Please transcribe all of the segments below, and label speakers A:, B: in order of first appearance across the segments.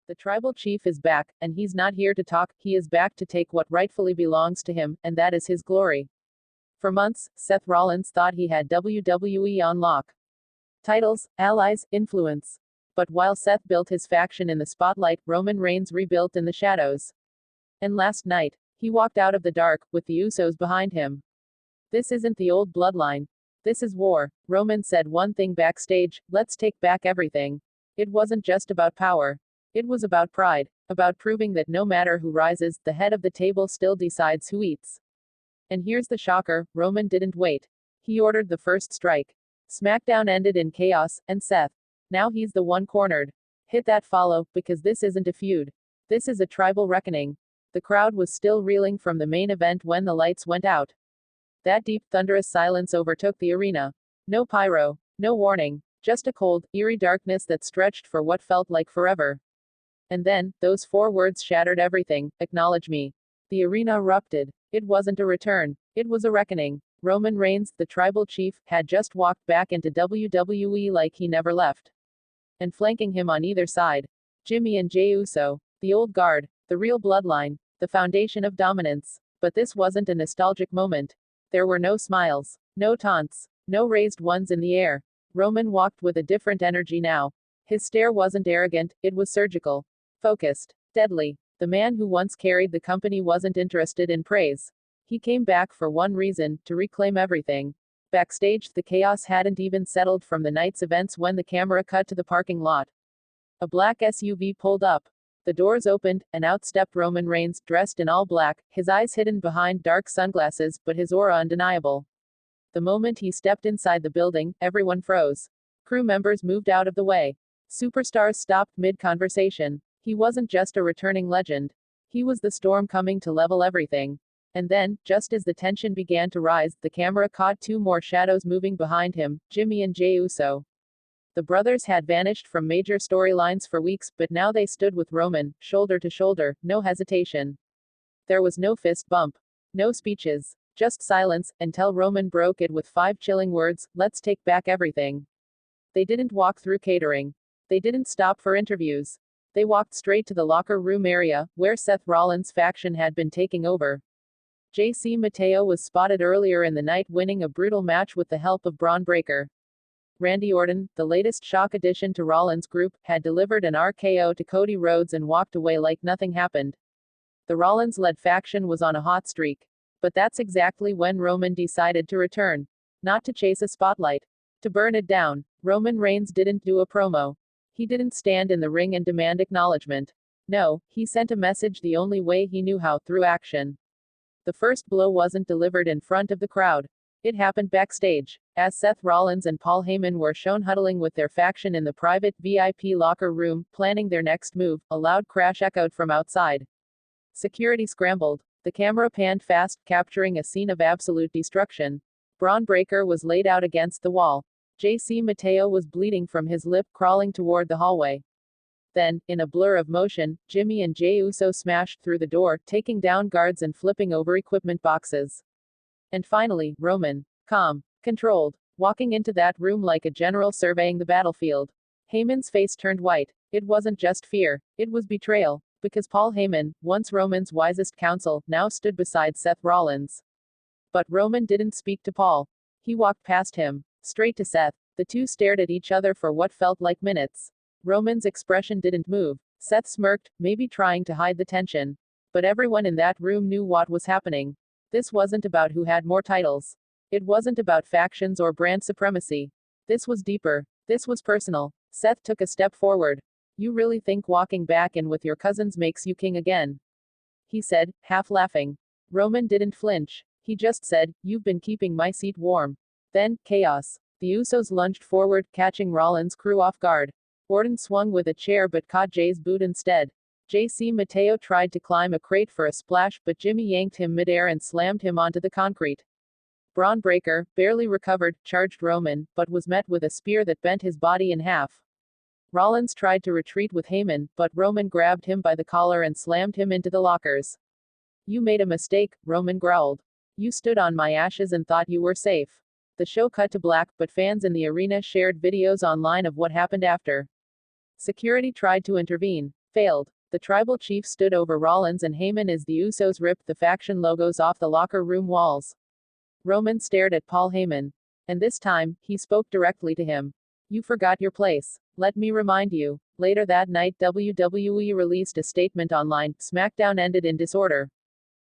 A: The tribal chief is back, and he's not here to talk, he is back to take what rightfully belongs to him, and that is his glory. For months, Seth Rollins thought he had WWE on lock. Titles, allies, influence. But while Seth built his faction in the spotlight, Roman Reigns rebuilt in the shadows. And last night, he walked out of the dark, with the Usos behind him. This isn't the old bloodline. This is war. Roman said one thing backstage: let's take back everything. It wasn't just about power. It was about pride. About proving that no matter who rises, the head of the table still decides who eats. And here's the shocker: Roman didn't wait. He ordered the first strike. SmackDown ended in chaos, and Seth. Now he's the one cornered. Hit that follow, because this isn't a feud. This is a tribal reckoning. The crowd was still reeling from the main event when the lights went out. That deep, thunderous silence overtook the arena. No pyro, no warning, just a cold, eerie darkness that stretched for what felt like forever. And then, those four words shattered everything: acknowledge me. The arena erupted. It wasn't a return. It was a reckoning. Roman Reigns, the tribal chief, had just walked back into WWE like he never left. And flanking him on either side, Jimmy and Jey Uso, the old guard, the real bloodline, the foundation of dominance. But this wasn't a nostalgic moment. There were no smiles, no taunts, no raised ones in the air. Roman walked with a different energy now. His stare wasn't arrogant, it was surgical. Focused. Deadly. The man who once carried the company wasn't interested in praise. He came back for one reason: to reclaim everything. Backstage, the chaos hadn't even settled from the night's events when the camera cut to the parking lot. A black SUV pulled up. The doors opened, and out stepped Roman Reigns, dressed in all black, his eyes hidden behind dark sunglasses, but his aura undeniable. The moment he stepped inside the building, everyone froze. Crew members moved out of the way. Superstars stopped mid-conversation. He wasn't just a returning legend. He was the storm coming to level everything. And then, just as the tension began to rise, the camera caught two more shadows moving behind him: Jimmy and Jey Uso. The brothers had vanished from major storylines for weeks, but now they stood with Roman, shoulder to shoulder, no hesitation. There was no fist bump. No speeches. Just silence, until Roman broke it with 5 chilling words: let's take back everything. They didn't walk through catering. They didn't stop for interviews. They walked straight to the locker room area, where Seth Rollins' faction had been taking over. JC Mateo was spotted earlier in the night winning a brutal match with the help of Braun Breaker. Randy Orton, the latest shock addition to Rollins' group, had delivered an RKO to Cody Rhodes and walked away like nothing happened. The Rollins-led faction was on a hot streak. But that's exactly when Roman decided to return. Not to chase a spotlight. To burn it down. Roman Reigns didn't do a promo. He didn't stand in the ring and demand acknowledgement. No, he sent a message the only way he knew how: through action. The first blow wasn't delivered in front of the crowd. It happened backstage, as Seth Rollins and Paul Heyman were shown huddling with their faction in the private VIP locker room, planning their next move. A loud crash echoed from outside. Security scrambled. The camera panned fast, capturing a scene of absolute destruction. Braun Breaker was laid out against the wall. JC Mateo was bleeding from his lip, crawling toward the hallway. Then, in a blur of motion, Jimmy and Jey Uso smashed through the door, taking down guards and flipping over equipment boxes. And finally, Roman. Calm. Controlled. Walking into that room like a general surveying the battlefield. Heyman's face turned white. It wasn't just fear. It was betrayal. Because Paul Heyman, once Roman's wisest counsel, now stood beside Seth Rollins. But Roman didn't speak to Paul. He walked past him. Straight to Seth. The two stared at each other for what felt like minutes. Roman's expression didn't move. Seth smirked, maybe trying to hide the tension. But everyone in that room knew what was happening. This wasn't about who had more titles. It wasn't about factions or brand supremacy. This was deeper. This was personal. Seth took a step forward. You really think walking back in with your cousins makes you king again? He said, half laughing. Roman didn't flinch. He just said, you've been keeping my seat warm. Then, chaos. The Usos lunged forward, catching Rollins' crew off guard. Orton swung with a chair but caught Jay's boot instead. JC Mateo tried to climb a crate for a splash, but Jimmy yanked him midair and slammed him onto the concrete. Braun Breaker, barely recovered, charged Roman, but was met with a spear that bent his body in half. Rollins tried to retreat with Heyman, but Roman grabbed him by the collar and slammed him into the lockers. You made a mistake, Roman growled. You stood on my ashes and thought you were safe. The show cut to black, but fans in the arena shared videos online of what happened after. Security tried to intervene. Failed. The tribal chief stood over Rollins and Heyman as the Usos ripped the faction logos off the locker room walls. Roman stared at Paul Heyman. And this time, he spoke directly to him. You forgot your place. Let me remind you. Later that night, WWE released a statement online. SmackDown ended in disorder.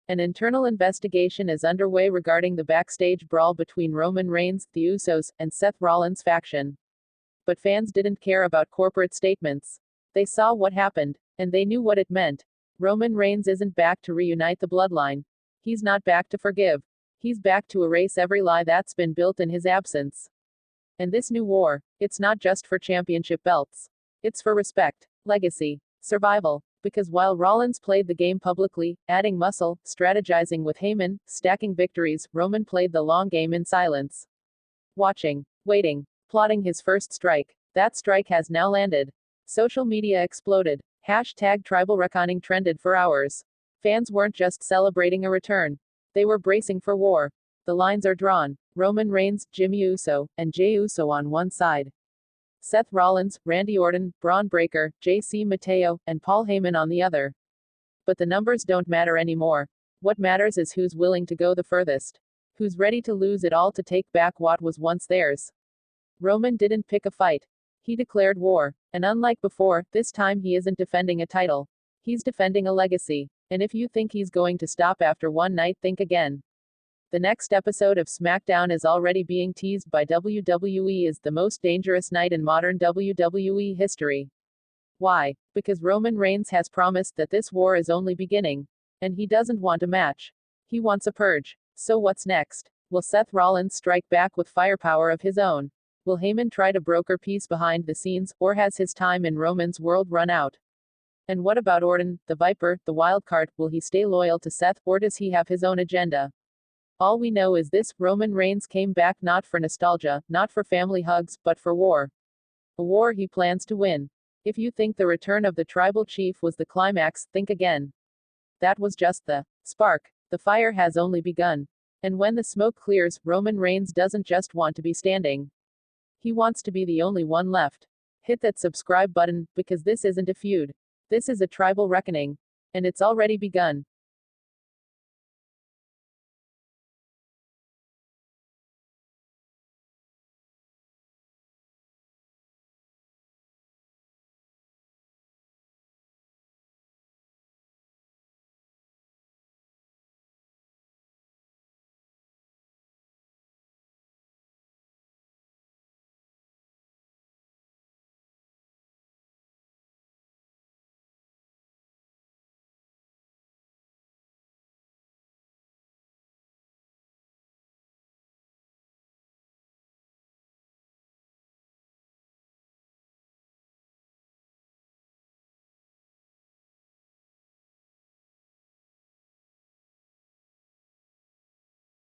A: An internal investigation is underway regarding the backstage brawl between Roman Reigns, the Usos, and Seth Rollins' faction. But fans didn't care about corporate statements. They saw what happened, and they knew what it meant. Roman Reigns isn't back to reunite the bloodline. He's not back to forgive. He's back to erase every lie that's been built in his absence. And this new war, it's not just for championship belts. It's for respect, legacy, survival. Because while Rollins played the game publicly, adding muscle, strategizing with Heyman, stacking victories, Roman played the long game in silence. Watching, waiting, plotting his first strike. That strike has now landed. Social media exploded. Hashtag tribal reckoning trended for hours. Fans weren't just celebrating a return. They were bracing for war. The lines are drawn. Roman Reigns, Jimmy Uso, and Jey Uso on one side. Seth Rollins, Randy Orton, Braun Breaker, JC Mateo, and Paul Heyman on the other. But the numbers don't matter anymore. What matters is who's willing to go the furthest. Who's ready to lose it all to take back what was once theirs. Roman didn't pick a fight. He declared war. And unlike before, this time he isn't defending a title. He's defending a legacy. And if you think he's going to stop after one night, think again. The next episode of SmackDown is already being teased by WWE as the most dangerous night in modern WWE history. Why? Because Roman Reigns has promised that this war is only beginning. And he doesn't want a match. He wants a purge. So what's next? Will Seth Rollins strike back with firepower of his own? Will Heyman try to broker peace behind the scenes, or has his time in Roman's world run out? And what about Orton, the Viper, the wildcard? Will he stay loyal to Seth, or does he have his own agenda? All we know is this: Roman Reigns came back not for nostalgia, not for family hugs, but for war. A war he plans to win. If you think the return of the tribal chief was the climax, think again. That was just the spark. The fire has only begun. And when the smoke clears, Roman Reigns doesn't just want to be standing. He wants to be the only one left. Hit that subscribe button, because this isn't a feud. This is a tribal reckoning. And it's already begun.